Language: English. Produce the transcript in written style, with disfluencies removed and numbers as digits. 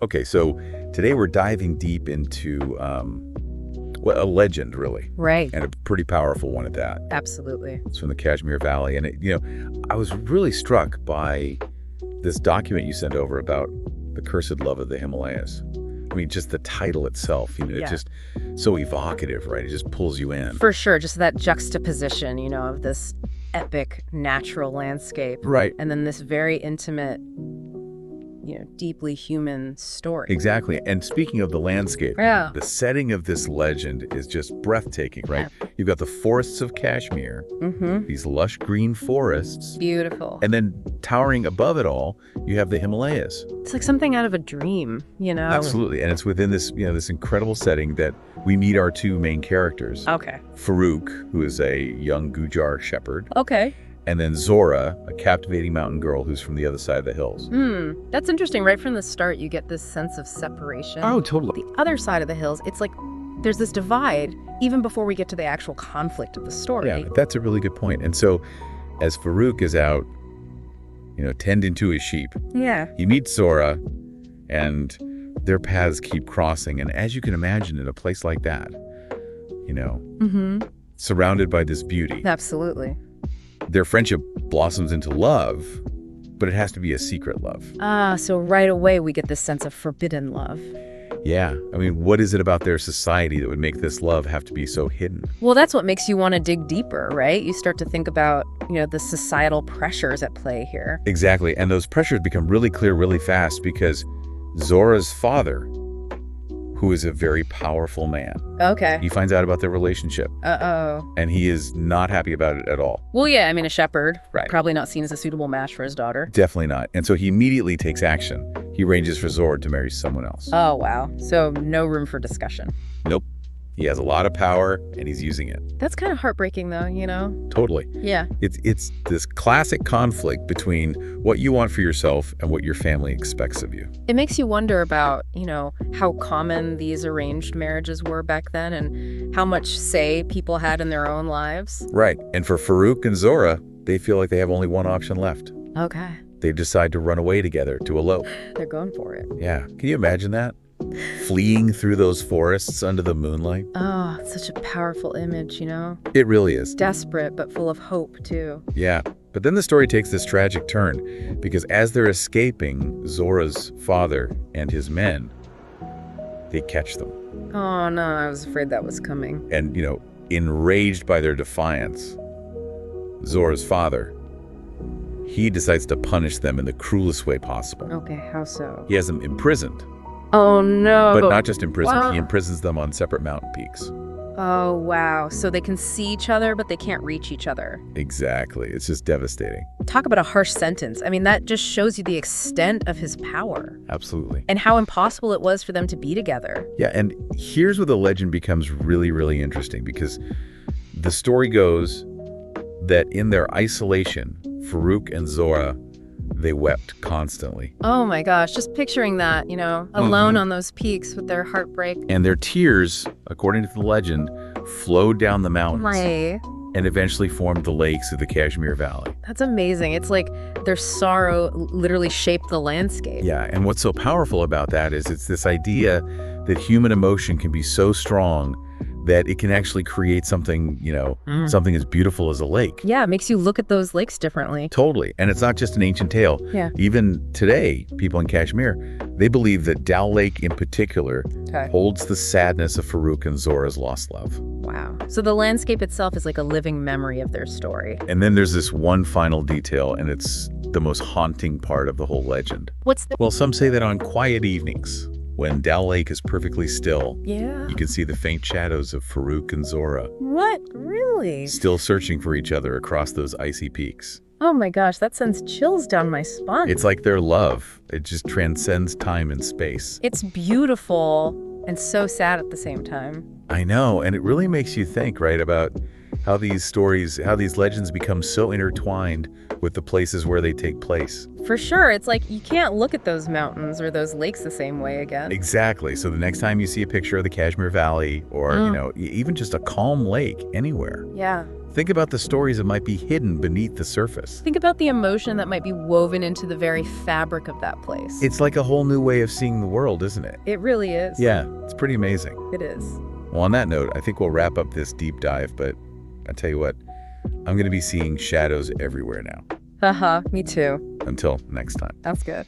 Okay, so today we're diving deep into well, a legend, really, Right. and a pretty powerful one at that. Absolutely. It's from the Kashmir Valley, and I was really struck by this document you sent over about the cursed love of the Himalayas. I mean, just the title itself, Yeah. it's just so evocative, right? It just pulls you in. For sure. Just that juxtaposition, of this epic natural landscape. Right. And then this very intimate, deeply human story. Exactly. And speaking of the landscape, Yeah. the setting of this legend is just breathtaking, right? You've got the forests of Kashmir, Mm-hmm. these lush green forests, Beautiful. and then towering above it all, you have the Himalayas. It's like something out of a dream, Absolutely. And it's within this, this incredible setting that we meet our two main characters. Okay. Farooq, who is a young Gujjar shepherd, Okay. and then Zora, a captivating mountain girl who's from the other side of the hills. That's interesting. Right from the start, you get this sense of separation. Oh, totally. The other side of the hills, it's like there's this divide even before we get to the actual conflict of the story. Yeah, that's a really good point. And so as Farooq is out, tending to his sheep, Yeah. he meets Zora, and their paths keep crossing. And as you can imagine, in a place like that, Mm-hmm. surrounded by this beauty, Absolutely. their friendship blossoms into love, but it has to be a secret love. So right away we get this sense of forbidden love. Yeah. I mean, what is it about their society that would make this love have to be so hidden? Well, that's what makes you want to dig deeper, right? You start to think about, the societal pressures at play here. Exactly. And those pressures become really clear really fast because Zora's father, who is a very powerful man, Okay. he finds out about their relationship, Uh-oh. and he is not happy about it at all. Well, yeah, I mean, a shepherd. Right. Probably not seen as a suitable match for his daughter. Definitely not. And so he immediately takes action. He arranges for Zora to marry someone else. Oh, wow. So no room for discussion. Nope. He has a lot of power, and he's using it. That's kind of heartbreaking, though, Totally. Yeah. It's this classic conflict between what you want for yourself and what your family expects of you. It makes you wonder about, how common these arranged marriages were back then and how much say people had in their own lives. Right. And for Farooq and Zora, they feel like they have only one option left. Okay. They decide to run away together, to elope. They're going for it. Yeah. Can you imagine that? Fleeing through those forests under the moonlight? Oh, it's such a powerful image, It really is. Desperate, but full of hope, too. Yeah. But then the story takes this tragic turn because as they're escaping Zora's father and his men, they catch them. Oh, no, I was afraid that was coming. And, enraged by their defiance, Zora's father, he decides to punish them in the cruelest way possible. Okay, how so? He has them imprisoned, Oh, no. but not just imprisoned, Wow. he imprisons them on separate mountain peaks. Oh, wow. So they can see each other, but they can't reach each other. Exactly. It's just devastating. Talk about a harsh sentence. I mean, that just shows you the extent of his power Absolutely. and how impossible it was for them to be together. Yeah, and here's where the legend becomes really, really interesting because the story goes that in their isolation, Farooq and Zora, they wept constantly. Oh my gosh, just picturing that, alone on those peaks with their heartbreak. And their tears, according to the legend, flowed down the mountains Right. and eventually formed the lakes of the Kashmir Valley. That's amazing. It's like their sorrow literally shaped the landscape. Yeah, and what's so powerful about that is it's this idea that human emotion can be so strong that it can actually create something, something as beautiful as a lake. Yeah, it makes you look at those lakes differently. Totally. And it's not just an ancient tale. Yeah. Even today, people in Kashmir, they believe that Dal Lake in particular Okay. holds the sadness of Farooq and Zora's lost love. Wow. So the landscape itself is like a living memory of their story. And then there's this one final detail, and it's the most haunting part of the whole legend. What's the... Well, some say that on quiet evenings, when Dal Lake is perfectly still, Yeah. you can see the faint shadows of Farooq and Zora What? Really? still searching for each other across those icy peaks. Oh my gosh, that sends chills down my spine. It's like their love. It just transcends time and space. It's beautiful and so sad at the same time. I know, and it really makes you think, right, about how these stories, how these legends become so intertwined with the places where they take place. For sure, it's like you can't look at those mountains or those lakes the same way again. Exactly. So the next time you see a picture of the Kashmir Valley or, even just a calm lake anywhere, Yeah. Think about the stories that might be hidden beneath the surface. Think about the emotion that might be woven into the very fabric of that place. It's like a whole new way of seeing the world, isn't it? It really is. Yeah, it's pretty amazing. It is. Well, on that note, I think we'll wrap up this deep dive, but I tell you what, I'm going to be seeing shadows everywhere now. Haha, me too. Until next time. That's good.